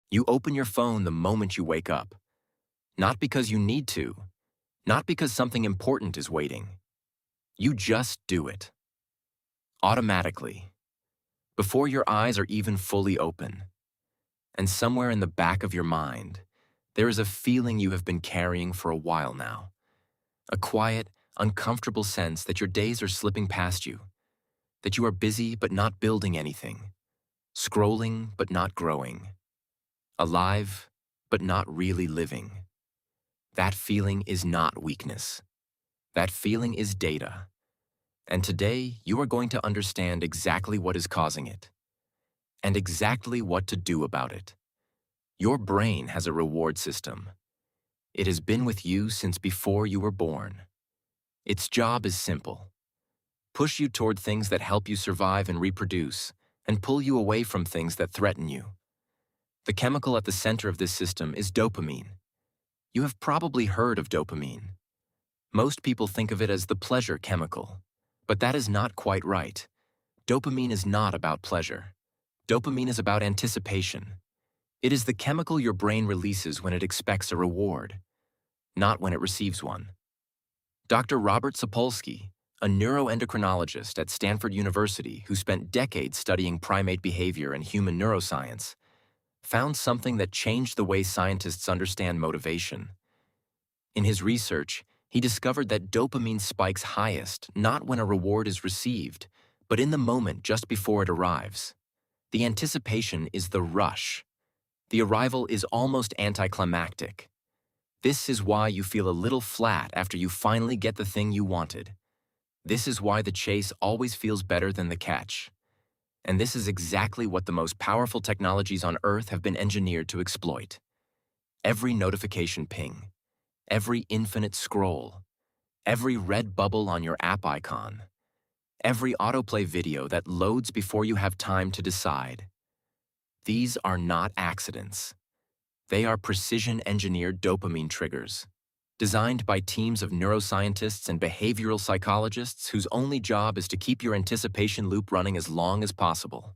You open your phone the moment you wake up. Not because you need to, not because something important is waiting. You just do it. Automatically. Before your eyes are even fully open. And somewhere in the back of your mind, there is a feeling you have been carrying for a while now. A quiet, uncomfortable sense that your days are slipping past you, that you are busy but not building anything, scrolling but not growing, alive but not really living. That feeling is not weakness. That feeling is data. And today, you are going to understand exactly what is causing it, and exactly what to do about it. Your brain has a reward system. It has been with you since before you were born. Its job is simple. Push you toward things that help you survive and reproduce, and pull you away from things that threaten you. The chemical at the center of this system is dopamine. You have probably heard of dopamine. Most people think of it as the pleasure chemical, but that is not quite right. Dopamine is not about pleasure. Dopamine is about anticipation. It is the chemical your brain releases when it expects a reward, not when it receives one. Dr. Robert Sapolsky, a neuroendocrinologist at Stanford University who spent decades studying primate behavior and human neuroscience, found something that changed the way scientists understand motivation. In his research, he discovered that dopamine spikes highest not when a reward is received, but in the moment just before it arrives. The anticipation is the rush. The arrival is almost anticlimactic. This is why you feel a little flat after you finally get the thing you wanted. This is why the chase always feels better than the catch. And this is exactly what the most powerful technologies on Earth have been engineered to exploit. Every notification ping, every infinite scroll, every red bubble on your app icon, every autoplay video that loads before you have time to decide. These are not accidents. They are precision-engineered dopamine triggers, designed by teams of neuroscientists and behavioral psychologists whose only job is to keep your anticipation loop running as long as possible.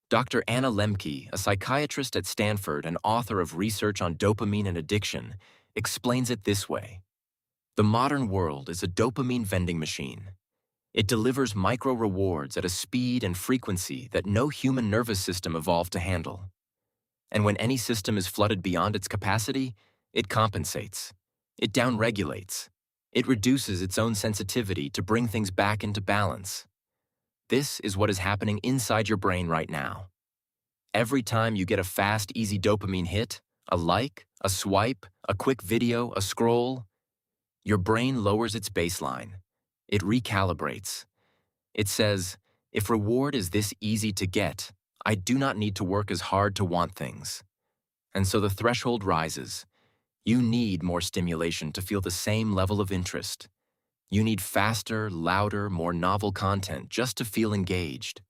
Dr. Anna Lemke, a psychiatrist at Stanford and author of research on dopamine and addiction, explains it this way. The modern world is a dopamine vending machine. It delivers micro-rewards at a speed and frequency that no human nervous system evolved to handle. And when any system is flooded beyond its capacity, it compensates. It downregulates. It reduces its own sensitivity to bring things back into balance. This is what is happening inside your brain right now. Every time you get a fast, easy dopamine hit, a like, a swipe, a quick video, a scroll, your brain lowers its baseline. It recalibrates. It says, if reward is this easy to get, I do not need to work as hard to want things. And so the threshold rises. You need more stimulation to feel the same level of interest. You need faster, louder, more novel content just to feel engaged.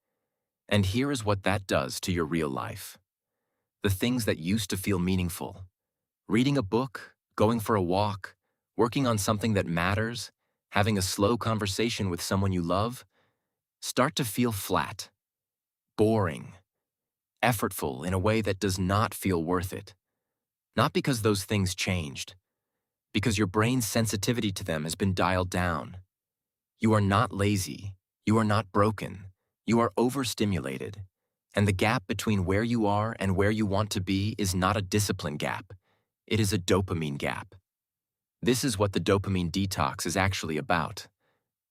And here is what that does to your real life. The things that used to feel meaningful. Reading a book, going for a walk, working on something that matters, having a slow conversation with someone you love, start to feel flat, boring, effortful in a way that does not feel worth it. Not because those things changed, because your brain's sensitivity to them has been dialed down. You are not lazy, you are not broken, you are overstimulated, and the gap between where you are and where you want to be is not a discipline gap, it is a dopamine gap. This is what the dopamine detox is actually about.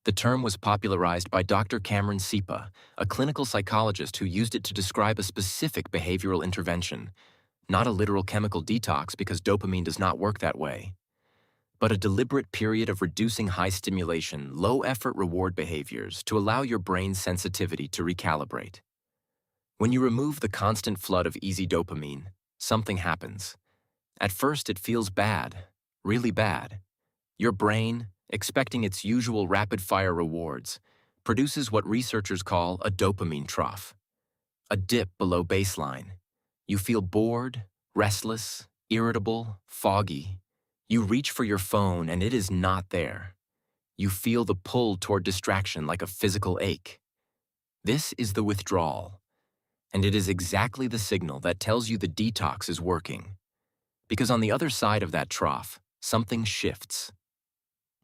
The term was popularized by Dr. Cameron Sipa, a clinical psychologist who used it to describe a specific behavioral intervention, not a literal chemical detox because dopamine does not work that way, but a deliberate period of reducing high-stimulation, low-effort reward behaviors to allow your brain's sensitivity to recalibrate. When you remove the constant flood of easy dopamine, something happens. At first, it feels bad, really bad. Your brain, expecting its usual rapid-fire rewards, produces what researchers call a dopamine trough, a dip below baseline. You feel bored, restless, irritable, foggy. You reach for your phone and it is not there. You feel the pull toward distraction like a physical ache. This is the withdrawal. And it is exactly the signal that tells you the detox is working. Because on the other side of that trough, something shifts.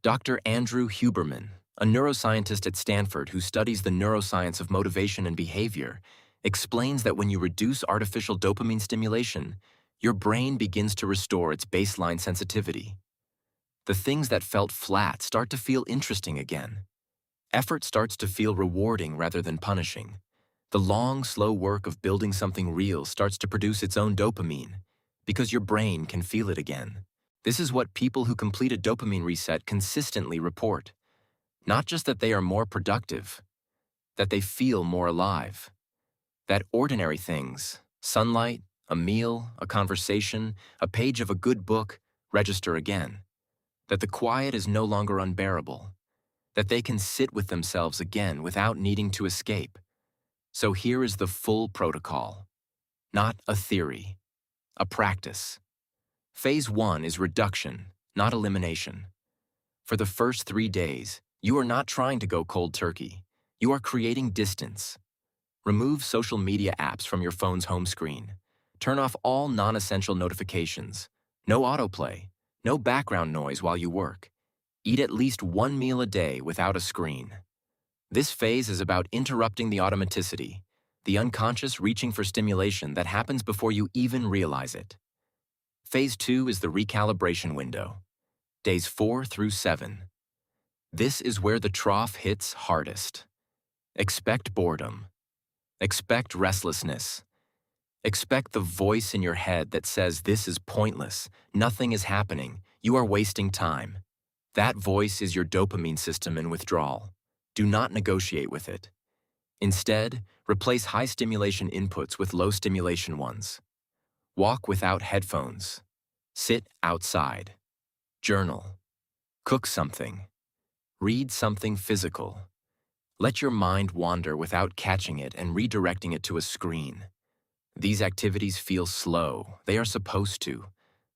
Dr. Andrew Huberman, a neuroscientist at Stanford who studies the neuroscience of motivation and behavior, explains that when you reduce artificial dopamine stimulation, your brain begins to restore its baseline sensitivity. The things that felt flat start to feel interesting again. Effort starts to feel rewarding rather than punishing. The long, slow work of building something real starts to produce its own dopamine, because your brain can feel it again. This is what people who complete a dopamine reset consistently report. Not just that they are more productive, that they feel more alive. That ordinary things, sunlight, a meal, a conversation, a page of a good book, register again. That the quiet is no longer unbearable. That they can sit with themselves again without needing to escape. So here is the full protocol. Not a theory, a practice. Phase 1 is reduction, not elimination. For the first 3 days, you are not trying to go cold turkey. You are creating distance. Remove social media apps from your phone's home screen. Turn off all non-essential notifications. No autoplay. No background noise while you work. Eat at least 1 meal a day without a screen. This phase is about interrupting the automaticity, the unconscious reaching for stimulation that happens before you even realize it. Phase 2 is the recalibration window, days 4 through 7. This is where the trough hits hardest. Expect boredom. Expect restlessness. Expect the voice in your head that says this is pointless, nothing is happening, you are wasting time. That voice is your dopamine system in withdrawal. Do not negotiate with it. Instead, replace high stimulation inputs with low stimulation ones. Walk without headphones. Sit outside. Journal. Cook something. Read something physical. Let your mind wander without catching it and redirecting it to a screen. These activities feel slow. They are supposed to.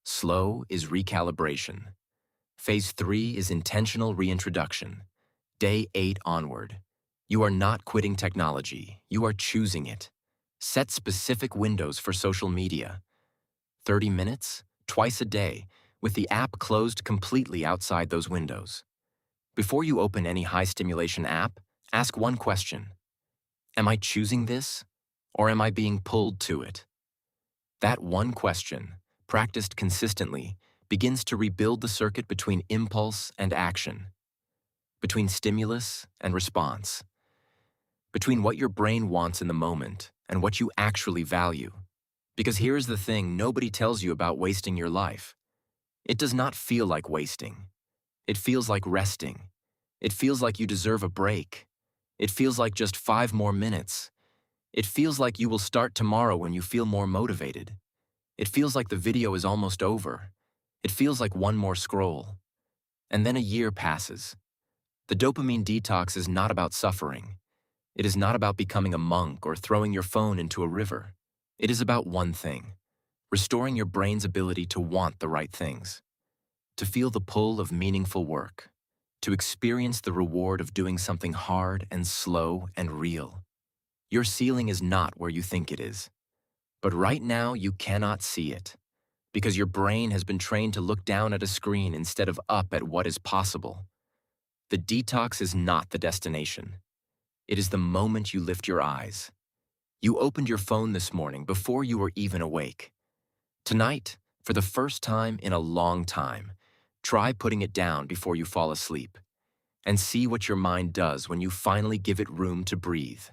Slow is recalibration. Phase 3 is intentional reintroduction. Day 8 onward. You are not quitting technology. You are choosing it. Set specific windows for social media. 30 minutes, twice a day, with the app closed completely outside those windows. Before you open any high-stimulation app, ask one question. Am I choosing this, or am I being pulled to it? That one question, practiced consistently, begins to rebuild the circuit between impulse and action, between stimulus and response, between what your brain wants in the moment and what you actually value. Because here is the thing nobody tells you about wasting your life. It does not feel like wasting. It feels like resting. It feels like you deserve a break. It feels like just 5 more minutes. It feels like you will start tomorrow when you feel more motivated. It feels like the video is almost over. It feels like one more scroll. And then a year passes. The dopamine detox is not about suffering. It is not about becoming a monk or throwing your phone into a river. It is about one thing: restoring your brain's ability to want the right things, to feel the pull of meaningful work, to experience the reward of doing something hard and slow and real. Your ceiling is not where you think it is. But right now you cannot see it, because your brain has been trained to look down at a screen instead of up at what is possible. The detox is not the destination. It is the moment you lift your eyes. You opened your phone this morning before you were even awake. Tonight, for the first time in a long time, try putting it down before you fall asleep, and see what your mind does when you finally give it room to breathe.